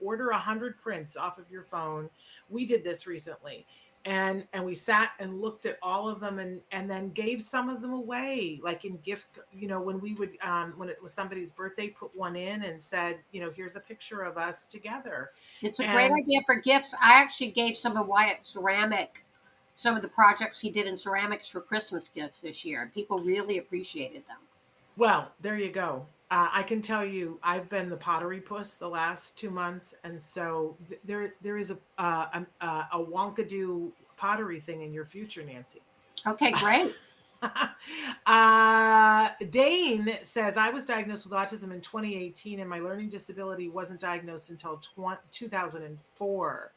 order 100 prints off of your phone. We did this recently. And we sat and looked at all of them and then gave some of them away, like in gift, when we would, when it was somebody's birthday, put one in and said, here's a picture of us together. It's a great idea for gifts. I actually gave some of Wyatt's some of the projects he did in ceramics for Christmas gifts this year. People really appreciated them. Well, there you go. I can tell you, I've been the pottery puss the last 2 months, and so there is a wonkadoo pottery thing in your future, Nancy. Okay, great. Dane says, I was diagnosed with autism in 2018, and my learning disability wasn't diagnosed until 2004.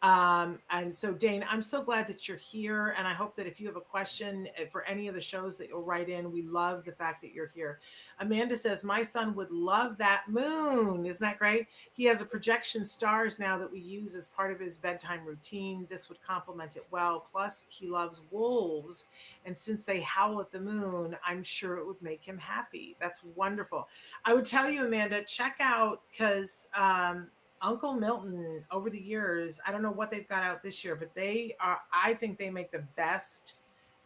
And so, Dane, I'm so glad that you're here. And I hope that if you have a question for any of the shows that you'll write in, we love the fact that you're here. Amanda says, my son would love that moon. Isn't that great? He has a projection stars now that we use as part of his bedtime routine. This would complement it well. Plus, he loves wolves. And since they howl at the moon, I'm sure it would make him happy. That's wonderful. I would tell you, Amanda, check out, because Uncle Milton, over the years, I don't know what they've got out this year, but I think they make the best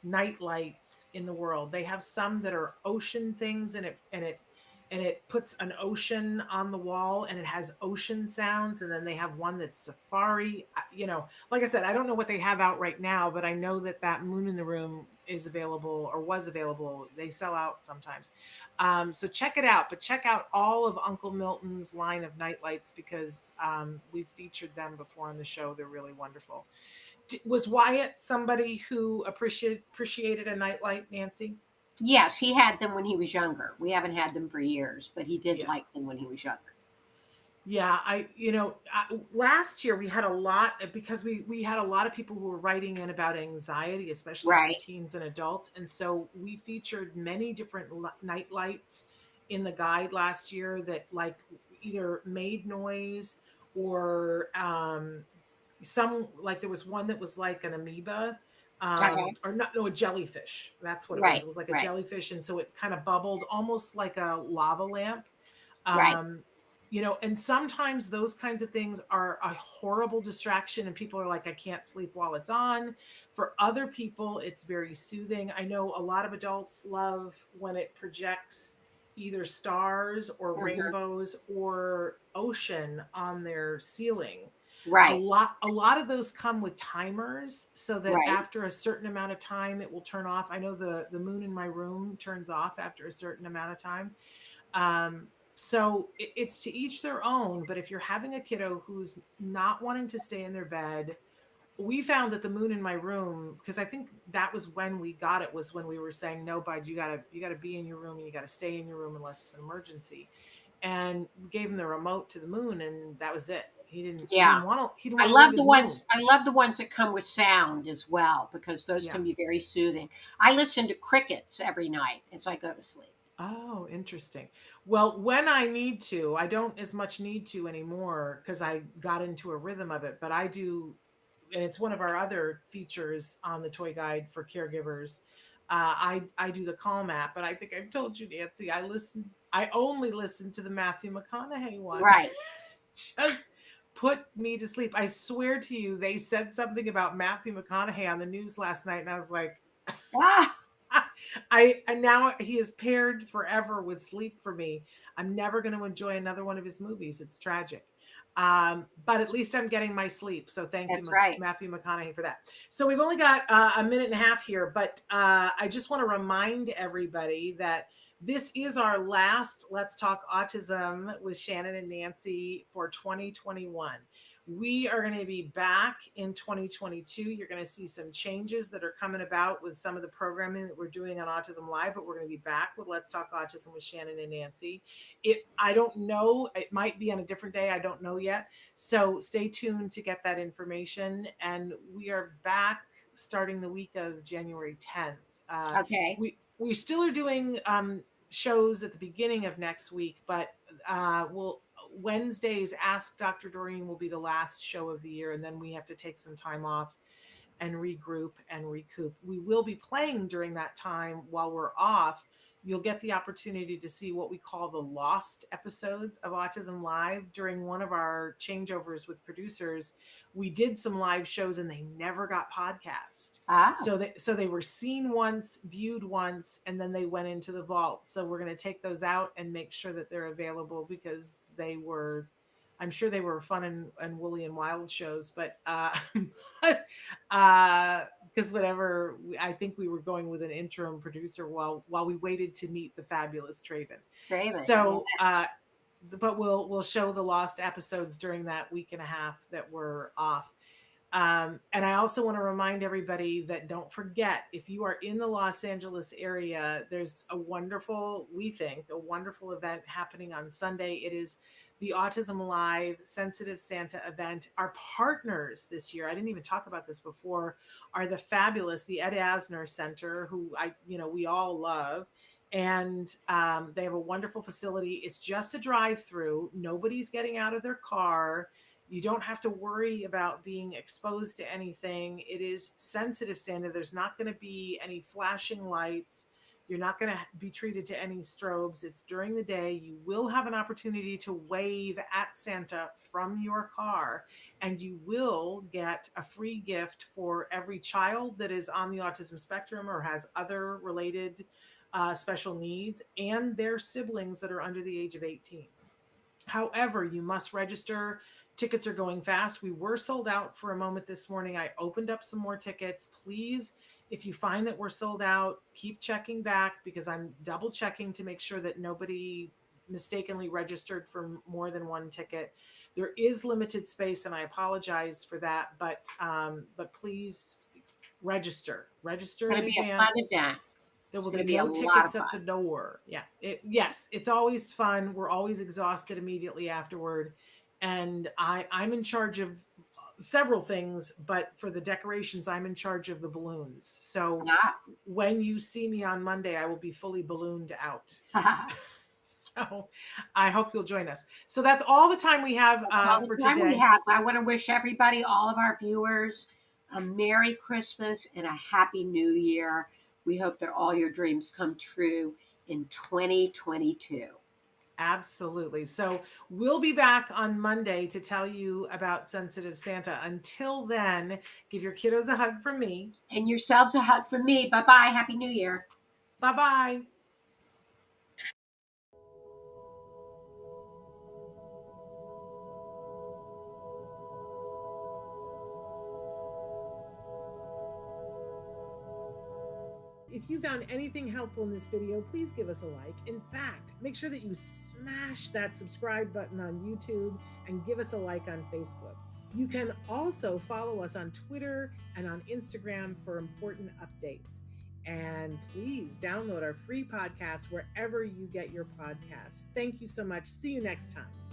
night lights in the world. They have some that are ocean things, and it puts an ocean on the wall, and it has ocean sounds. And then they have one that's safari. Like I said, I don't know what they have out right now, but I know that moon in the room is available, or was available. They sell out sometimes. So check it out, but check out all of Uncle Milton's line of night lights, because we've featured them before on the show. They're really wonderful. Was Wyatt somebody who appreciated a nightlight, Nancy? Yes, he had them when he was younger. We haven't had them for years, but he did like them when he was younger. Yeah, last year we had a lot, because we had a lot of people who were writing in about anxiety, especially for teens and adults. And so we featured many different night lights in the guide last year that like either made noise or some, like there was one that was like an amoeba, a jellyfish. That's what it was. It was like a jellyfish. And so it kind of bubbled almost like a lava lamp. And sometimes those kinds of things are a horrible distraction, and people are like, I can't sleep while it's on. For other people, it's very soothing. I know a lot of adults love when it projects either stars or rainbows or ocean on their ceiling. A lot of those come with timers, so that after a certain amount of time, it will turn off. I know the moon in my room turns off after a certain amount of time. So it's to each their own. But if you're having a kiddo who's not wanting to stay in their bed, we found that the moon in my room, because I think that was when we got it, was when we were saying, no, bud, you gotta be in your room, and you gotta stay in your room unless it's an emergency. And we gave him the remote to the moon, and that was it. He didn't want to. I love the ones that come with sound as well, because those can be very soothing. I listen to crickets every night as I go to sleep. Oh, interesting. Well, when I need to, I don't as much need to anymore, because I got into a rhythm of it, but I do. And it's one of our other features on the toy guide for caregivers. I do the Calm app, and I think I've told you, Nancy, I only listen to the Matthew McConaughey one. Right. Just put me to sleep. I swear to you, they said something about Matthew McConaughey on the news last night, and I was like, and now he is paired forever with sleep for me. I'm never going to enjoy another one of his movies. It's tragic. But at least I'm getting my sleep. So thank you, Matthew McConaughey, for that. So we've only got a minute and a half here, but I just want to remind everybody that this is our last Let's Talk Autism with Shannon and Nancy for 2021. We are going to be back in 2022. You're going to see some changes that are coming about with some of the programming that we're doing on Autism Live, but we're going to be back with Let's Talk Autism with Shannon and Nancy. I don't know. It might be on a different day. I don't know yet. So stay tuned to get that information. And we are back starting the week of January 10th. Okay. We still are doing shows at the beginning of next week, but Wednesdays, Ask Dr. Doreen will be the last show of the year, and then we have to take some time off and regroup and recoup. We will be playing during that time while we're off. You'll get the opportunity to see what we call the lost episodes of Autism Live. During one of our changeovers with producers, we did some live shows and they never got podcast. So they were seen once, viewed once, and then they went into the vault. So we're going to take those out and make sure that they're available, because I'm sure they were fun and woolly and wild shows, but because whatever, I think we were going with an interim producer while we waited to meet the fabulous Traven. So, but we'll show the lost episodes during that week and a half that we're off. And I also want to remind everybody that don't forget, if you are in the Los Angeles area, there's a wonderful event happening on Sunday. It is the Autism Live Sensitive Santa event. Our partners this year, I didn't even talk about this before, are the fabulous, the Asner Center, who we all love. And they have a wonderful facility. It's just a drive-through. Nobody's getting out of their car. You don't have to worry about being exposed to anything. It is sensitive Santa. There's not going to be any flashing lights. You're not going to be treated to any strobes. It's during the day. You will have an opportunity to wave at Santa from your car, and you will get a free gift for every child that is on the autism spectrum or has other related special needs, and their siblings that are under the age of 18. However, you must register. Tickets are going fast. We were sold out for a moment this morning. I opened up some more tickets. Please, if you find that we're sold out, keep checking back, because I'm double checking to make sure that nobody mistakenly registered for more than one ticket. There is limited space, and I apologize for that, but please register in advance. It's going to be a fun event. There will be no tickets at the door. Yeah. Yes, it's always fun. We're always exhausted immediately afterward. And I'm in charge of several things, but for the decorations, I'm in charge of the balloons. So when you see me on Monday, I will be fully ballooned out. So I hope you'll join us. So that's all the time we have for today. I want to wish everybody, all of our viewers, a Merry Christmas and a Happy New Year. We hope that all your dreams come true in 2022. Absolutely. So we'll be back on Monday to tell you about Sensitive Santa. Until then, give your kiddos a hug from me. And yourselves a hug from me. Bye-bye. Happy New Year. Bye-bye. If you found anything helpful in this video, please give us a like. In fact, make sure that you smash that subscribe button on YouTube and give us a like on Facebook. You can also follow us on Twitter and on Instagram for important updates. And please download our free podcast wherever you get your podcasts. Thank you so much. See you next time.